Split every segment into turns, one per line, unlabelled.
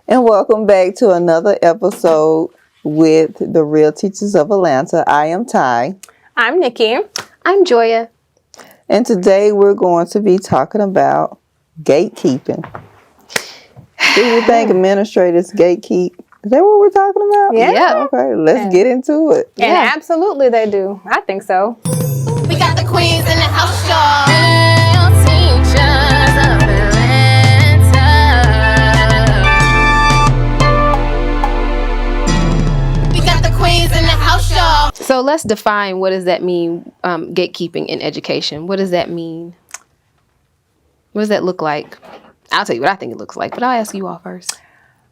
And welcome back to another episode with the Real Teachers of Atlanta. I am Ty.
I'm Nikki.
I'm Joya.
And today we're going to be talking about gatekeeping. Do you think administrators gatekeep? Is that what we're talking about?
Yeah.
Okay, let's get into it.
And absolutely they do. I think so.
We got the queens in the house, y'all. Real teachers of Atlanta. We got the queens in the house, y'all.
So let's define, what does that mean, gatekeeping in education? What does that mean? What does that look like? I'll tell you what I think it looks like, but I'll ask you all first.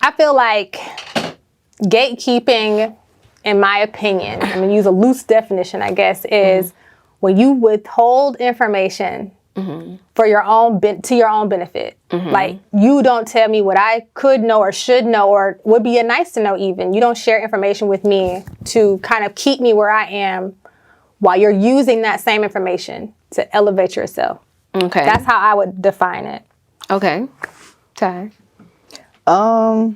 I feel like gatekeeping, in my opinion, I'm going to use a loose definition, I guess, is when you withhold information for your own to your own benefit. Like, you don't tell me what I could know or should know or would be nice to know even. You don't share information with me to kind of keep me where I am while you're using that same information to elevate yourself.
Okay.
That's how I would define it.
Okay. Ty.
I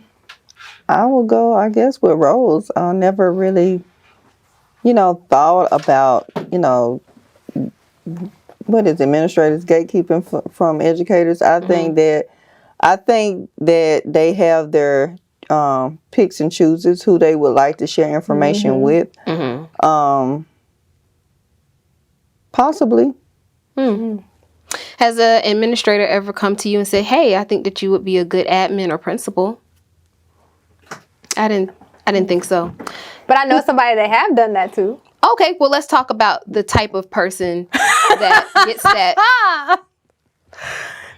will go, I guess, with roles. I never really, thought about, what is administrators gatekeeping from educators. I think that they have their picks and chooses who they would like to share information with. Possibly.
Has an administrator ever come to you and said, "Hey, I think that you would be a good admin or principal"? I didn't think so.
But I know somebody that have done that too.
Okay, well, let's talk about the type of person that gets that.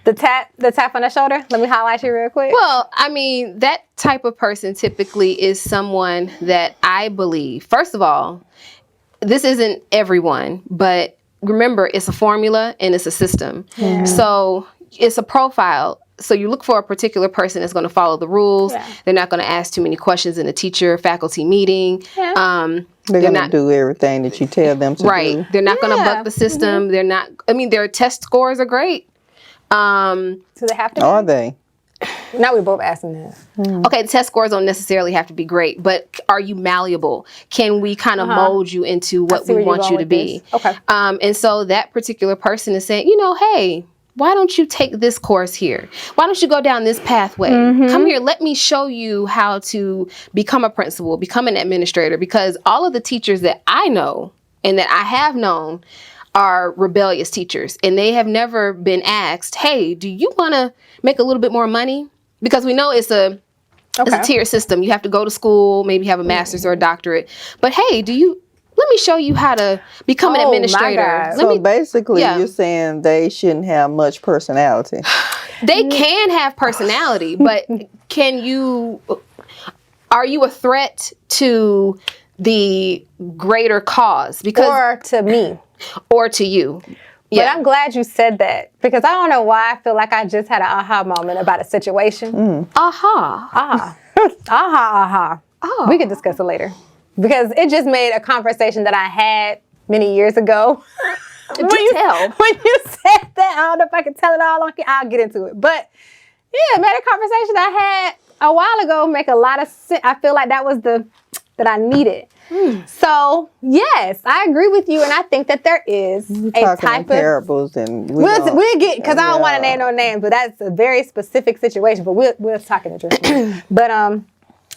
The tap on the shoulder. Let me highlight you real quick.
Well, I mean, that type of person typically is someone that I believe, first of all, this isn't everyone, but remember, it's a formula and it's a system. Yeah. So it's a profile. So you look for a particular person that's going to follow the rules. Yeah. They're not going to ask too many questions in a teacher-faculty meeting. Yeah.
They're going to do everything that you tell them to do.
Right. They're not going to buck the system. They're not, their test scores are great.
So they have to be?
Are they?
Now we're both asking this.
Okay, the test scores don't necessarily have to be great, but are you malleable? Can we kind of mold you into what we want you to be?
This. Okay.
And so that particular person is saying, hey, why don't you take this course here? Why don't you go down this pathway? Come here, let me show you how to become a principal, become an administrator, because all of the teachers that I know and that I have known are rebellious teachers, and they have never been asked, "Hey, do you want to make a little bit more money?" Because we know it's a tier system. You have to go to school, maybe have a master's or a doctorate. But hey, let me show you how to become an administrator.
So basically, you're saying they shouldn't have much personality.
They can have personality, but are you a threat to the greater cause?
Or to me.
Or to you.
But I'm glad you said that, because I don't know why I feel like I just had an aha moment about a situation.
Aha.
Oh. We could discuss it later, because it just made a conversation that I had many years ago. When you said that, I don't know if I can tell it all. I'll get into it. But yeah, made a conversation I had a while ago make a lot of sense. I feel like that was that I needed. So yes, I agree with you, and I think that there is a type of
parables, and
we'll get, because I don't want to name no names, but that's a very specific situation. But we'll talk in a drink. But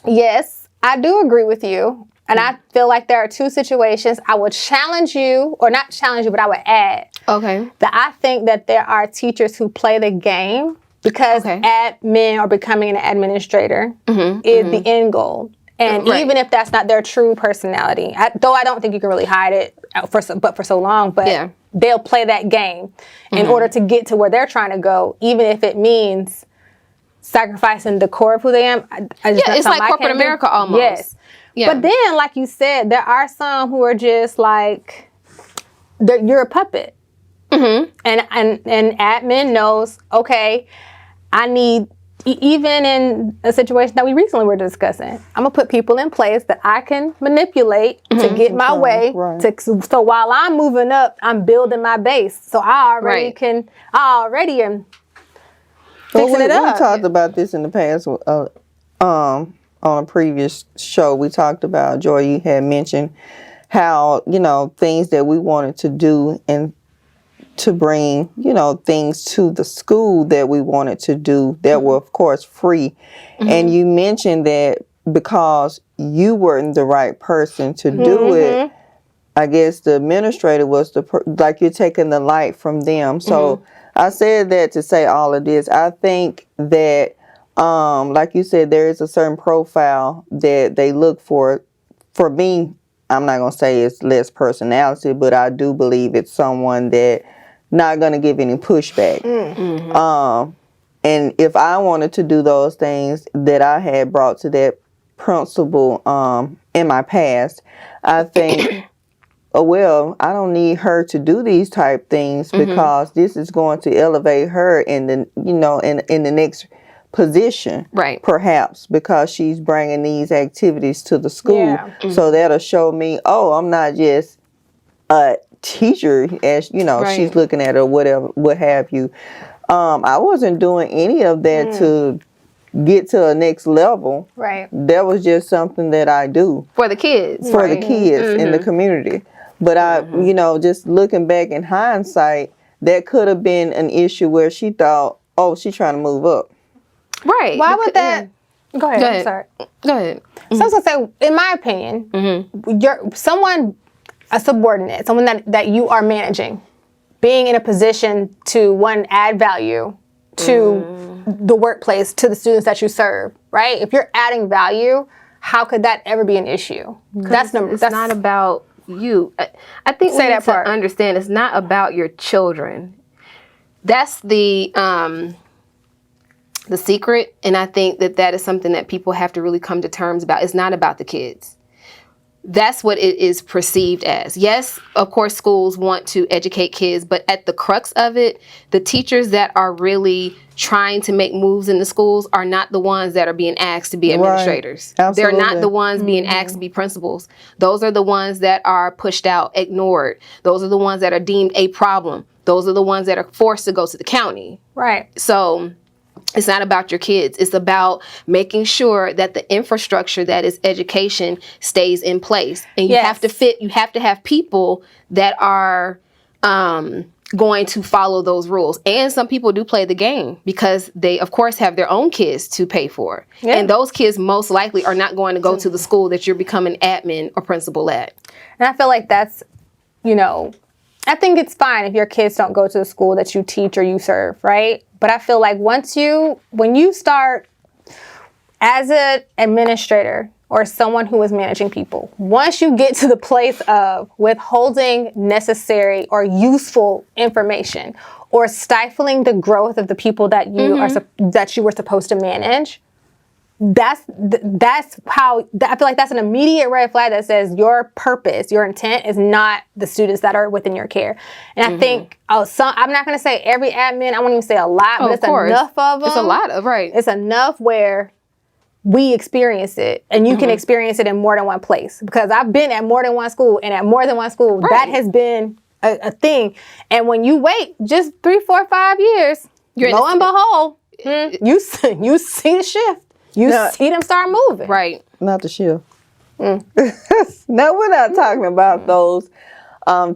yes, I do agree with you, and I feel like there are two situations. I would challenge you, or not challenge you, but I would add.
Okay.
That I think that there are teachers who play the game because admin or becoming an administrator is the end goal. And even if that's not their true personality, though I don't think you can really hide it for so long, but they'll play that game in order to get to where they're trying to go, even if it means sacrificing the core of who they am.
It's like corporate America almost.
Yes. Yeah. But then, like you said, there are some who are just like, you're a puppet. And admin knows, okay, I need, even in a situation that we recently were discussing, I'm gonna put people in place that I can manipulate to get my way. So while I'm moving up, I'm building my base. So I already am fixing it up.
We talked about this in the past. on a previous show, we talked about, Joy, you had mentioned how, things that we wanted to do and to bring, things to the school that we wanted to do that were, of course, free. And you mentioned that because you weren't the right person to do it, I guess the administrator was like you're taking the light from them. So I said that to say all of this. I think that, like you said, there is a certain profile that they look for. For me, I'm not going to say it's less personality, but I do believe it's someone that not going to give any pushback. And if I wanted to do those things that I had brought to that principal in my past, I think, oh, well, I don't need her to do these type things because this is going to elevate her in the, in the next position,
right?
Perhaps because she's bringing these activities to the school. So that'll show me, oh, I'm not just a teacher, as she's looking at, or whatever, what have you. I wasn't doing any of that to get to a next level.
Right.
That was just something that I do
for the kids,
the kids in the community. But I, just looking back in hindsight, that could have been an issue where she thought, oh, she's trying to move up.
Right. Why would that? Go ahead. I'm sorry.
Go ahead.
So I was gonna say, in my opinion, you're someone, a subordinate, someone that you are managing, being in a position to add value to the workplace, to the students that you serve, right? If you're adding value, how could that ever be an issue? That's
not about you. I think we need to understand it's not about your children. That's the secret, and I think that is something that people have to really come to terms about. It's not about the kids. That's what it is perceived as. Yes, of course, schools want to educate kids, but at the crux of it, the teachers that are really trying to make moves in the schools are not the ones that are being asked to be administrators.
Right.
They're not the ones being asked to be principals. Those are the ones that are pushed out, ignored. Those are the ones that are deemed a problem. Those are the ones that are forced to go to the county.
Right.
So it's not about your kids. It's about making sure that the infrastructure that is education stays in place. And you have to have people that are going to follow those rules. And some people do play the game because they, of course, have their own kids to pay for. Yeah. And those kids most likely are not going to go to the school that you're becoming admin or principal at.
And I feel like that's, I think it's fine if your kids don't go to the school that you teach or you serve, right? But I feel like when you start as an administrator or someone who is managing people, once you get to the place of withholding necessary or useful information or stifling the growth of the people that you that you were supposed to manage, that's how I feel like that's an immediate red flag that says your purpose, your intent is not the students that are within your care. And I think I'm not going to say every admin, I won't even say a lot, but it's enough of them.
It's a lot of, right.
It's enough where we experience it, and you can experience it in more than one place. Because I've been at more than one school, and at more than one school, that has been a thing. And when you wait just 3, 4, 5 years, lo and behold, you see the shift. You see them start moving.
Right.
Not the shift. No, we're not talking about those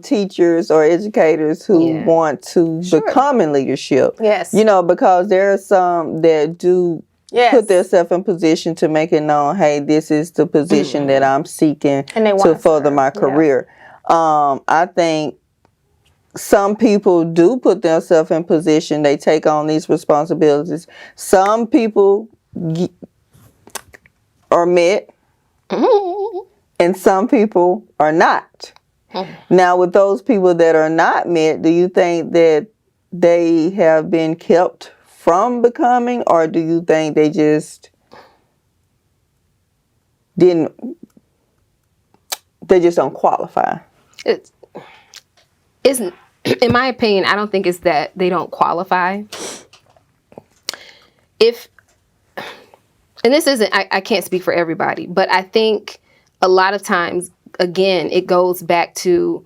teachers or educators who want to become in leadership.
Yes.
Because there are some that do put themselves in position to make it known, hey, this is the position that I'm seeking to further my career. I think some people do put themselves in position. They take on these responsibilities. Some people are met, and some people are not. Now, with those people that are not met, do you think that they have been kept from becoming, or do you think they just don't qualify?
It's in my opinion, I don't think it's that they don't qualify. And this isn't, I can't speak for everybody, but I think a lot of times, again, it goes back to,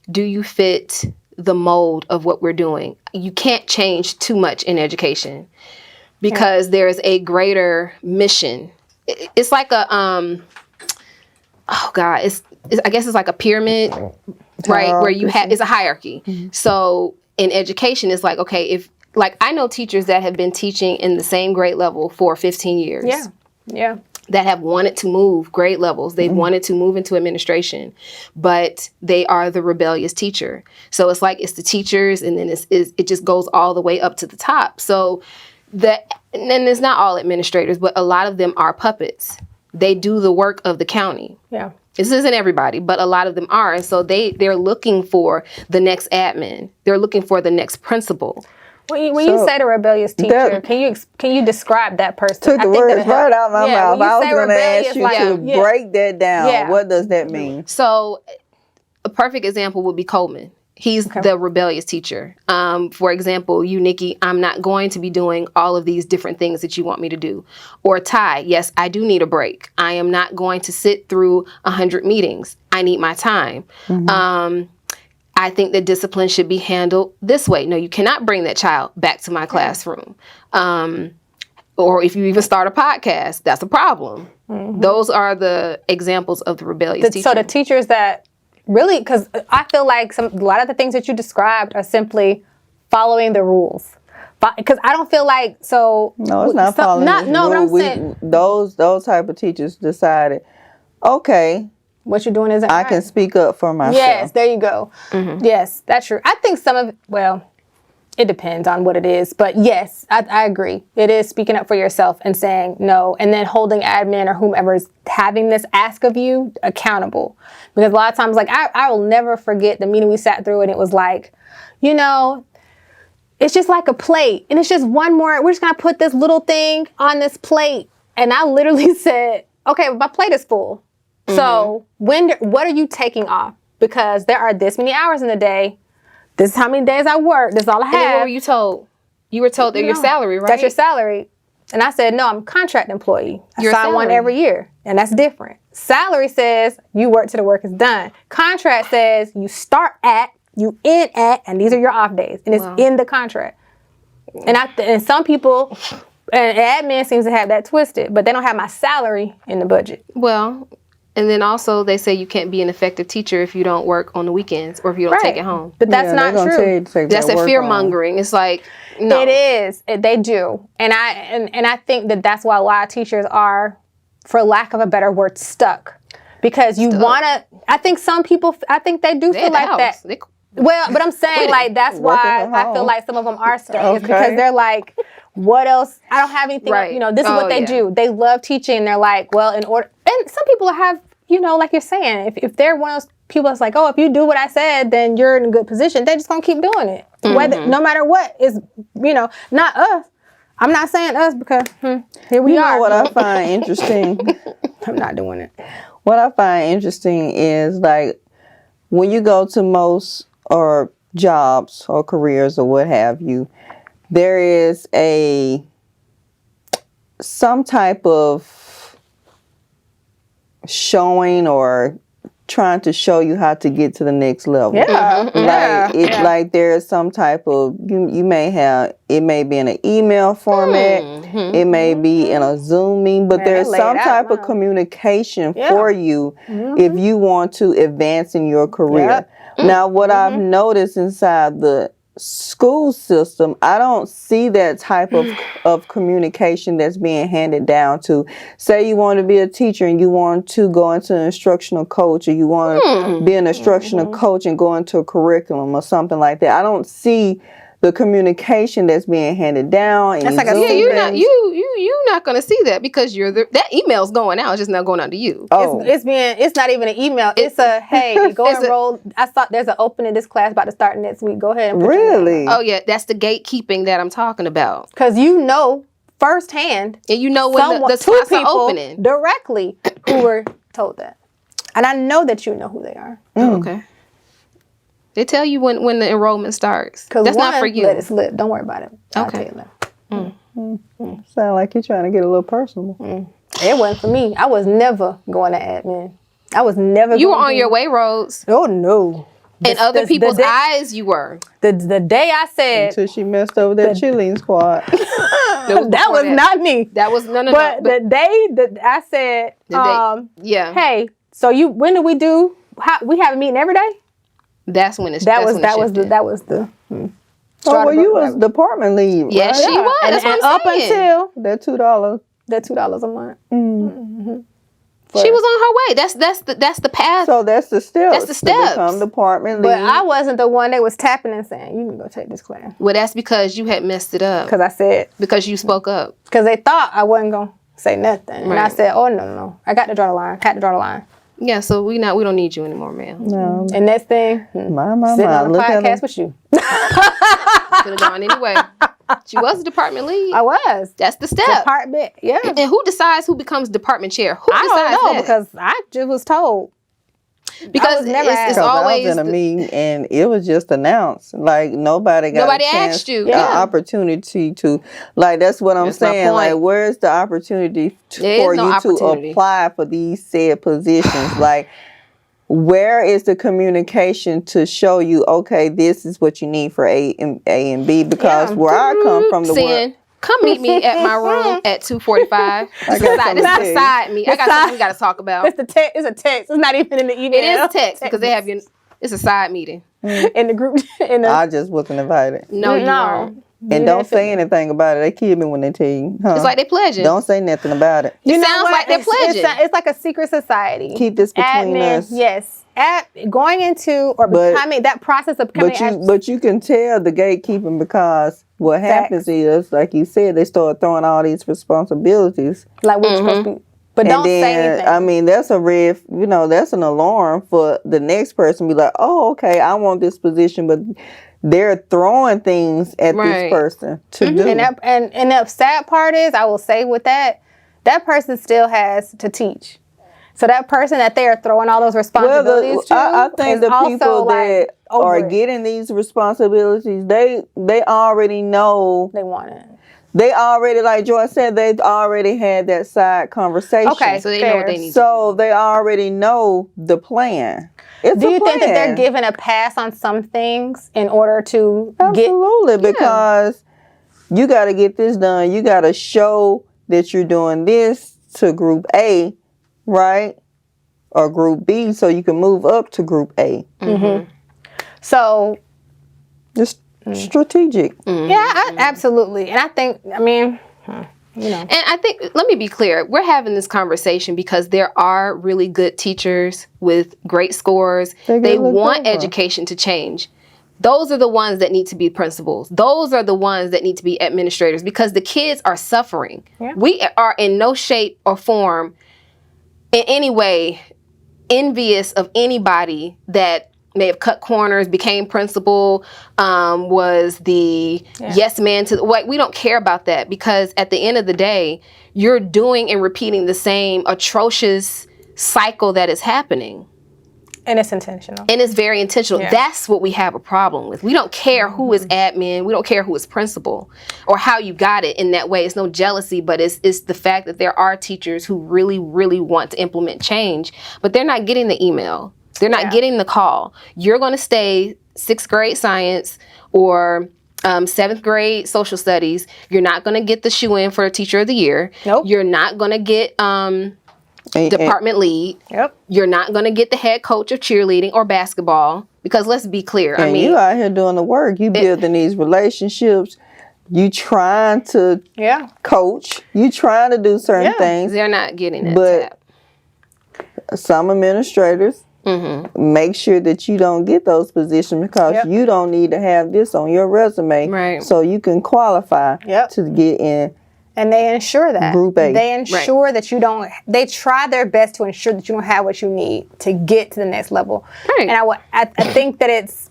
do you fit the mold of what we're doing? You can't change too much in education because there's a greater mission it's like a oh God, it's I guess it's like a pyramid, right? Where you have it's a hierarchy. So in education, it's like, okay, if like I know teachers that have been teaching in the same grade level for 15 years.
Yeah.
That have wanted to move grade levels. They've wanted to move into administration, but they are the rebellious teacher. So it's like it's the teachers, and then it just goes all the way up to the top. So and it's not all administrators, but a lot of them are puppets. They do the work of the county.
Yeah.
This isn't everybody, but a lot of them are. And so they're looking for the next admin. They're looking for the next principal.
When you say the rebellious teacher, can you describe that person?
Took the words right out of my mouth. I was going to ask you to break that down.
Yeah.
What does that mean?
So a perfect example would be Coleman. He's the rebellious teacher. For example, you, Nikki, I'm not going to be doing all of these different things that you want me to do. Or Ty, yes, I do need a break. I am not going to sit through 100 meetings. I need my time. I think that discipline should be handled this way. No, you cannot bring that child back to my classroom. Or if you even start a podcast, that's a problem. Those are the examples of the rebellious teacher.
So the teachers that really, because I feel like a lot of the things that you described are simply following the rules. Because I don't feel like
No, it's not following the rules.
No, but I'm saying
those type of teachers decided, okay,
what you're doing isn't
I
right.
can speak up for myself.
Yes, there you go. Yes, that's true. I think it depends on what it is. But yes, I agree. It is speaking up for yourself and saying no, and then holding admin or whomever is having this ask of you accountable. Because a lot of times, like, I will never forget the meeting we sat through, and it was like, it's just like a plate. And it's just one more, we're just going to put this little thing on this plate. And I literally said, okay, my plate is full. So what are you taking off? Because there are this many hours in the day. This is how many days I work. This is all I have.
And then what were you told? You were told that your salary, right?
That's your salary. And I said, no, I'm a contract employee. I
Your
sign one
salary.
every year. And that's different. Salary says you work till the work is done. Contract says you start at, you end at, and these are your off days. And it's in the contract. And some people, and admin seems to have that twisted, but they don't have my salary in the budget.
Well, and then also they say you can't be an effective teacher if you don't work on the weekends or if you don't take it home.
But that's not true.
That's a fear mongering. It's like, no.
It is. They do. And I think that's why a lot of teachers are, for lack of a better word, stuck. Because you want to, I think some people, they do feel like that. Well, but I'm saying, like, that's why I feel like some of them are stuck. It's because they're like, what else? I don't have anything.
Right.
This is what they do. They love teaching. And they're like, well, in order. And some people have, like you're saying, if they're one of those people that's like, oh, if you do what I said, then you're in a good position. They're just going to keep doing it. Whether, no matter what is, not us. I'm not saying us because here we are.
What I find interesting.
I'm not doing it.
What I find interesting is, like, when you go to most or jobs or careers or what have you, there is some type of showing or trying to show you how to get to the next level. Like there's some type of, you may have, it may be in an email format, it may be in a Zoom meeting, but there's some type of communication for you if you want to advance in your career. Now, what I've noticed inside the school system, I don't see that type of communication that's being handed down to, say you want to be a teacher and you want to go into an instructional coach, or you want to be an instructional coach and go into a curriculum or something like that. I don't see the communication that's being handed down.
That's like
you're not going to see that because that email's going out. It's just not going out to you.
Oh.
It's not even an email. It's a, hey, go enroll. I thought there's an opening. This class about to start next week. Go ahead and put your name.
Oh yeah, that's the gatekeeping that I'm talking about.
Because firsthand,
and when the spots are opening
directly who were told that, and I know that you know who they are.
Okay. They tell you when the enrollment starts. That's not for you.
Let it slip. Don't worry about it.
Okay.
Sound like you're trying to get a little personal.
It wasn't for me. I was never going to admin. I was never.
You were on your way, Rhodes.
Oh no.
In other people's eyes, you were.
The day I said
Until she messed over that cheerleading squad.
that was not me.
That was no.
But the day that I said,
yeah.
hey, so when do we do? We have a meeting every day.
That's when it's
that was the.
Oh, well, you was department lead, right?
Yes, she was.
And,
That's what
up
I'm saying.
until
that $2.
that $2 a month.
Mm-hmm.
She was on her way. That's the path.
So that's the steps.
That's the steps.
To become department lead.
But I wasn't the one that was tapping and saying, "You can go take this class."
Well, that's because you had messed it up.
Because I said.
Because you spoke up.
Because they thought I wasn't gonna say nothing, and I said, "Oh no, I got to draw the line. Had to draw the line."
Yeah, so we don't need you anymore, ma'am.
No.
And next thing, sitting on the podcast with you.
Could have gone anyway. She was a department lead.
I was.
That's the step.
Department, yeah.
And who decides who becomes department chair? Who
I
decides
don't know
that?
because I just was told.
Because it's always
I was in a meeting and it was just announced. Like nobody got a chance,
asked you.
opportunity to, like, that's what I'm
That's my
saying.
point.
Like, where's the opportunity
There
for
is no
you
opportunity.
to apply for these said positions? Like, where is the communication to show you, okay, this is what you need for A and B? Because where I come from, the
saying, come meet me at my room at 2:45. This is beside me. I got something we got to talk about.
It's a text. It's not even in the email.
It is a text because they have it's a side meeting.
In the group.
I just wasn't invited.
No, you weren't.
And don't say anything about it. They kill me when they tell you. Huh?
It's like they pledging.
Don't say nothing about it.
It sounds like they're pledging.
It's like a secret society.
Keep this between us.
Yes. Going into or becoming that process of becoming.
But you can tell the gatekeeping because what happens is, like you said, they start throwing all these responsibilities.
Like what you're supposed to be. But don't say anything.
I mean, that's a red, that's an alarm for the next person. Be like, oh, okay, I want this position, but they're throwing things at this person to do.
And the sad part is, I will say with that person still has to teach. So that person that they are throwing all those responsibilities to,
I think the people that are getting these responsibilities, they already know
they want it.
They already, like Joy said, they've already had that side conversation.
Okay,
so they know what they need.
So they already know the plan.
Do you think that they're given a pass on some things in order to
Absolutely, because you got to get this done. You got to show that you're doing this to Group A, right? Or Group B, so you can move up to Group A.
Mm-hmm. So
just strategic.
Mm-hmm. Yeah, absolutely. And I think, And
I think, let me be clear, we're having this conversation because there are really good teachers with great scores. They want education to change. Those are the ones that need to be principals. Those are the ones that need to be administrators because the kids are suffering. Yeah. We are in no shape or form in any way envious of anybody that may have cut corners, became principal, was the yes man to we don't care about that because at the end of the day, you're doing and repeating the same atrocious cycle that is happening.
And it's intentional.
And it's very intentional. Yeah. That's what we have a problem with. We don't care who is admin. We don't care who is principal or how you got it in that way. It's no jealousy, but it's the fact that there are teachers who really, really want to implement change, but they're not getting the email. They're not getting the call. You're going to stay 6th grade science or 7th grade social studies. You're not going to get the shoe-in for Teacher of the Year.
Nope.
You're not going to get department lead.
Yep.
You're not going to get the head coach of cheerleading or basketball because let's be clear.
And you out here doing the work. You building these relationships. You trying to coach. You trying to do certain things.
They're not getting it.
But some administrators make sure that you don't get those positions because you don't need to have this on your resume so you can qualify to get in.
And they ensure that.
Group A.
They ensure that you don't, they try their best to ensure that you don't have what you need to get to the next level. Right. And I think that it's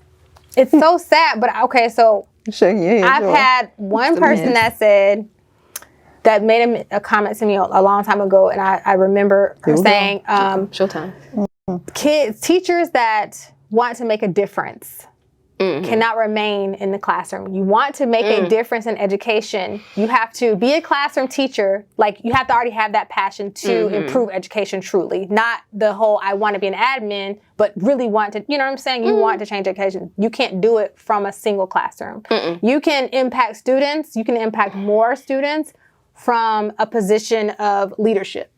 so sad, but okay, so I've had one person that said, that made a comment to me a long time ago, and I remember her saying,
Showtime.
Teachers that want to make a difference cannot remain in the classroom. You want to make a difference in education, you have to be a classroom teacher. Like, you have to already have that passion to improve education truly. Not the whole, I want to be an admin, but really want to, you know what I'm saying? You want to change education. You can't do it from a single classroom. You can impact students. You can impact more students from a position of leadership.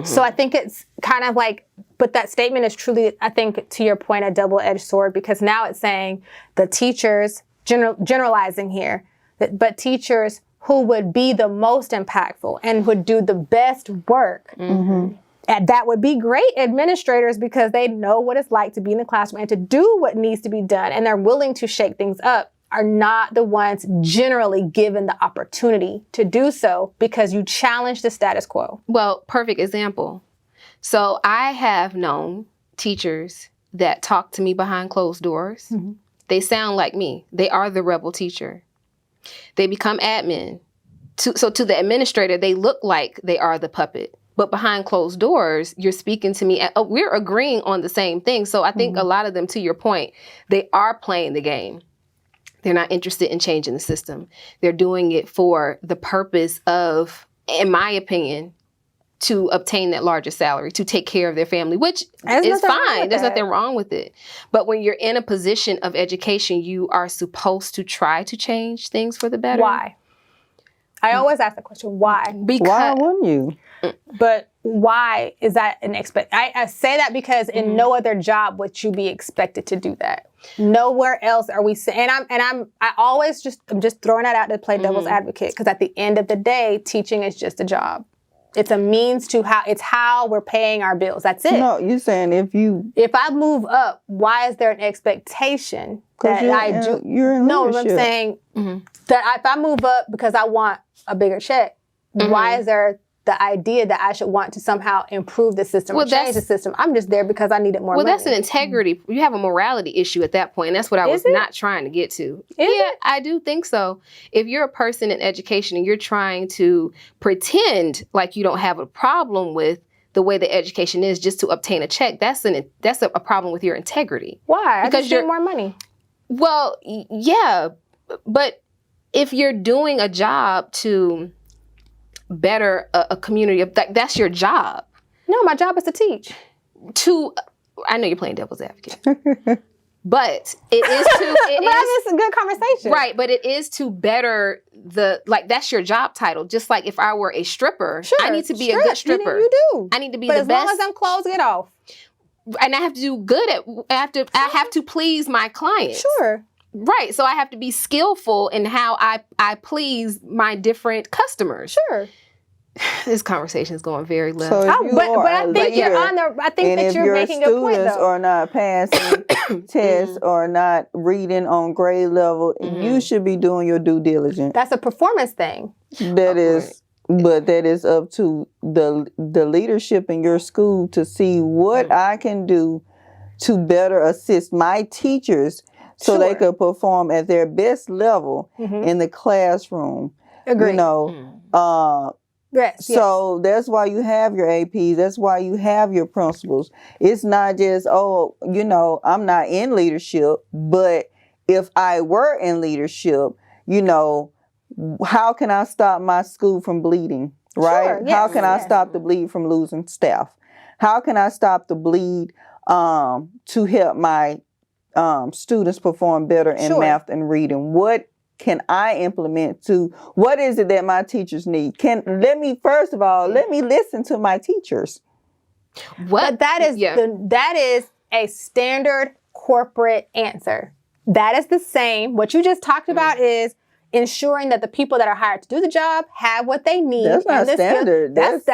So I think it's kind of like, but that statement is truly, I think, to your point, a double-edged sword, because now it's saying the teachers, generalizing here, but teachers who would be the most impactful and would do the best work. And that would be great administrators, because they know what it's like to be in the classroom and to do what needs to be done, and they're willing to shake things up, are not the ones generally given the opportunity to do so, because you challenge the status quo.
Well, perfect example. So I have known teachers that talk to me behind closed doors. They sound like me. They are the rebel teacher. They become admin. So to the administrator, they look like they are the puppet. But behind closed doors, you're speaking to me. We're agreeing on the same thing. So I think a lot of them, to your point, they are playing the game. They're not interested in changing the system. They're doing it for the purpose of, in my opinion, to obtain that larger salary, to take care of their family, which is fine. There's nothing wrong with it. But when you're in a position of education, you are supposed to try to change things for the better.
Why? I always ask the question, why?
Because,
why wouldn't you?
But why is that an I say that because in no other job would you be expected to do that. Nowhere else are we saying, I'm just throwing that out to play devil's advocate, because at the end of the day, teaching is just a job. It's a means to how we're paying our bills. That's it.
No, you're saying if
I move up, why is there an expectation that
you're in
No,
leadership.
I'm saying that if I move up because I want a bigger check, why is there the idea that I should want to somehow improve the system or change the system? I'm just there because I needed more money.
Well, that's an integrity. You have a morality issue at that point. And that's what I was not trying to get to. I do think so. If you're a person in education and you're trying to pretend like you don't have a problem with the way the education is just to obtain a check, that's a problem with your integrity.
Why?
Because
you need more money.
Well, yeah, but if you're doing a job to better a community, that's your job.
No, my job is to teach.
I know you're playing devil's advocate, but it is to.
It's a good conversation,
right? But it is to better that's your job title. Just like if I were a stripper, I need to be a good stripper.
You do.
I need to be
but
the
as
best.
As long as I'm clothes get off,
and I have to do good at. I have to please my clients.
Sure.
Right. So I have to be skillful in how I please my different customers.
Sure.
This conversation is going very left.
So
but I think you're on the. I think that you're making a point, though.
If your students are not passing tests or not reading on grade level, you should be doing your due diligence.
That's a performance thing.
That is, but that is up to the leadership in your school to see what I can do to better assist my teachers so they could perform at their best level in the classroom.
Agreed.
You know, so that's why you have your APs. That's why you have your principals. It's not just, I'm not in leadership, but if I were in leadership, how can I stop my school from bleeding, right?
Sure, yes,
how can I stop the bleed from losing staff? How can I stop the bleed to help my students perform better in math and reading? What can I implement what is it that my teachers need? Let me listen to my teachers.
But that is a standard corporate answer. That is the same. What you just talked about is ensuring that the people that are hired to do the job have what they need.
That's not standard.
That's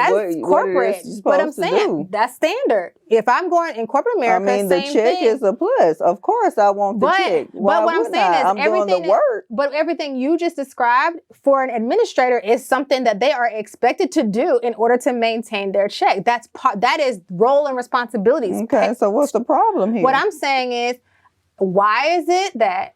corporate. But I'm saying that's standard. If I'm going in corporate America,
the check is a plus. Of course, I want the check.
But what I'm saying is everything. Doing the work. But everything you just described for an administrator is something that they are expected to do in order to maintain their check. That is role and responsibilities.
Okay, so what's the problem here?
What I'm saying is, why is it that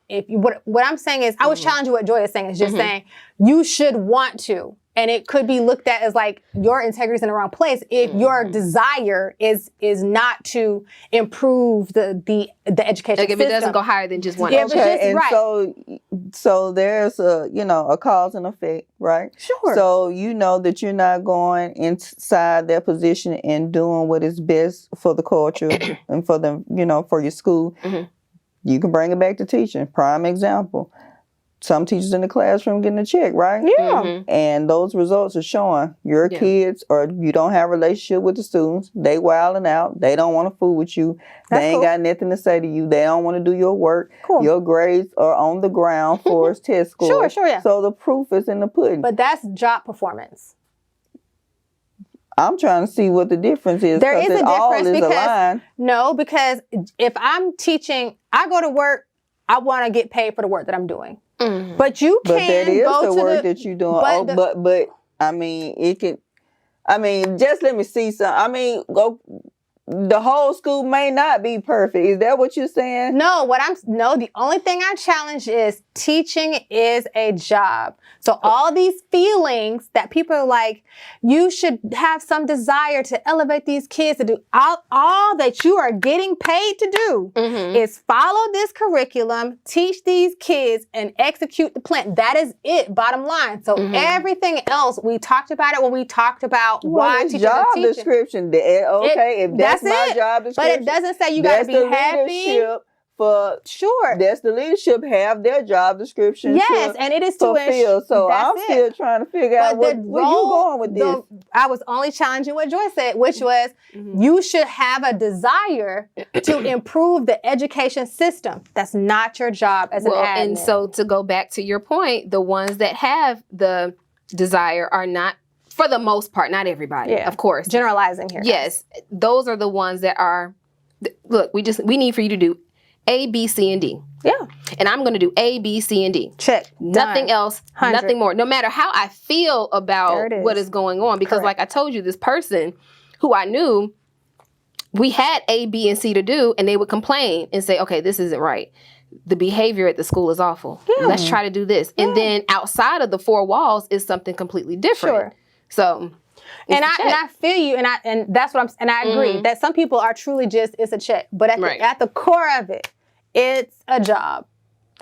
what I'm saying is, I was challenging what Joy is saying, is just saying you should want to. and it could be looked at as like your integrity is in the wrong place if your desire is not to improve the education
Like if
system.
it doesn't go higher than just one.
Yeah, but
Okay,
just-
and
right.
so there's a cause and effect, right?
Sure.
So you know that you're not going inside their position and doing what is best for the culture and for them, for your school.
Mhm.
You can bring it back to teaching. Prime example. Some teachers in the classroom getting a check, right?
Yeah.
Mhm.
And those results are showing your
Yeah.
kids, or you don't have a relationship with the students. They wilding out. They don't want to fool with you.
That's
they ain't
cool.
got nothing to say to you. They don't want to do your work.
Cool.
Your grades are on the ground for its test scores.
Sure, yeah.
So the proof is in the pudding.
But that's job performance.
I'm trying to see what the difference is.
There
'cause
is a
it all
difference
is
because
aligned.
no, because if I'm teaching, I go to work, I want to get paid for the work that I'm doing.
Mhm.
But you
But
can
that is
go
the
to
work that you're doing.
but
But I mean, it can. I mean, just let me see some. I mean, go. The whole school may not be perfect. Is that what you're saying?
No, the only thing I challenge is teaching is a job. So all these feelings that people are like, you should have some desire to elevate these kids to do, all that you are getting paid to do
Mhm.
is follow this curriculum, teach these kids, and execute the plan. That is it, bottom line. So everything else, we talked about it when we talked about why
it's
teachers are
job
teaching.
description. Okay, if that's my
it.
job
But
description,
it doesn't say you got to
that's
be
the
happy.
leadership for.
Sure.
That's the leadership have their job description.
Yes,
to
and it is to
fulfill. So
that's
I'm
it.
still trying to figure out where you going with this.
I was only challenging what Joy said, which was you should have a desire to improve the education system. That's not your job as an admin.
And so to go back to your point, the ones that have the desire are not, for the most part, not everybody, of course.
Generalizing here.
Yes, those are the ones that are, look, we need for you to do A, B, C, and D.
Yeah.
And I'm going to do A, B, C, and D.
Check.
Nothing
Done.
else,
100.
nothing more. No matter how I feel
There
about
it is.
what is going on. Because
Correct.
like I told you, this person who I knew, we had A, B, and C to do, and they would complain and say, okay, this isn't right. The behavior at the school is awful.
Yeah.
Let's try to do this. And then outside of the four walls is something completely different.
Sure.
So,
And I feel you, and that's what I agree that some people are truly just, it's a check. But at the core of it, it's a job.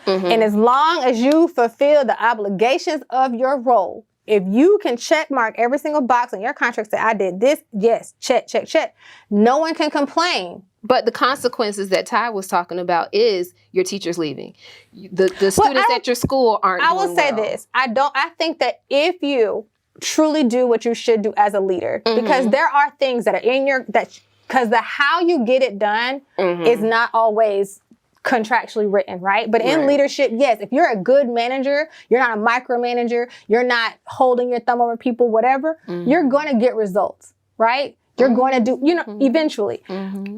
And as long as you fulfill the obligations of your role, if you can check mark every single box on your contract, say, I did this, yes, check, check, check. No one can complain.
But the consequences that Ty was talking about is your teachers leaving. The students at your school aren't
I will
doing
say
well.
this. I think that if you truly do what you should do as a leader, because there are things that are in because the how you get it done is not always contractually written, right? But in leadership, yes, if you're a good manager, you're not a micromanager, you're not holding your thumb over people, whatever, you're going to get results, right? You're going to do, eventually.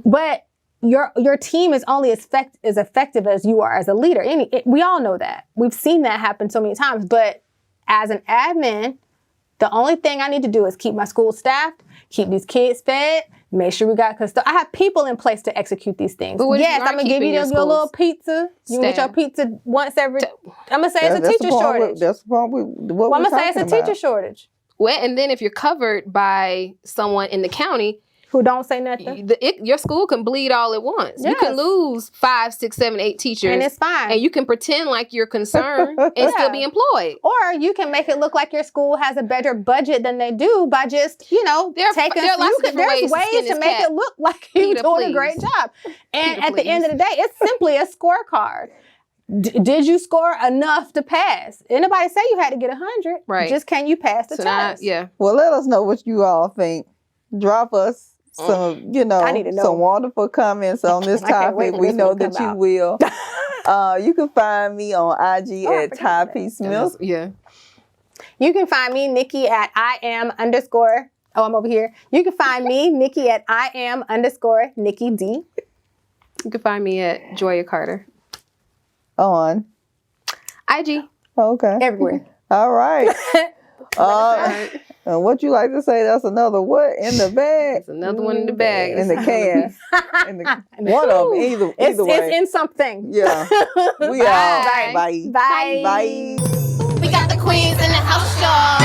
But your team is only as effective as you are as a leader. We all know that. We've seen that happen so many times. But as an admin, the only thing I need to do is keep my school staffed, keep these kids fed, make sure we got I have people in place to execute these things. Yes, I'm gonna give you your little pizza. You can get your pizza once every. I'm gonna say it's a teacher shortage.
That's the point.
I'm gonna say it's a teacher shortage.
Well, and then if you're covered by someone in the county
who don't say nothing,
your school can bleed all at once.
Yes.
You can lose 5, 6, 7, 8 teachers,
and it's fine.
And you can pretend like you're concerned and still be employed.
Or you can make it look like your school has a better budget than they do by just, taking. There's ways to make it look like you're doing a great job. And at the end of the day, it's simply a scorecard. Did you score enough to pass? Anybody say you had to get 100?
Right.
Just can you pass the test?
Well, let us know what you all think. Drop us some,
I need to know.
some wonderful comments on this topic. We know that you will. You can find me on IG at Ty P. Smith.
Yeah.
You can find me, Nikki, at @IAM_. Oh, I'm over here. You can find me, Nikki, at @IAM_Nikki D.
You can find me at Joya Carter.
On
IG.
Okay.
Everywhere.
All right. And what you like to say? That's another what in the bag?
That's another one in the bag.
In the can. One of them. Either way.
It's in something.
Yeah. We
Bye.
out. Bye.
Bye.
Bye.
We got the queens in the house, y'all.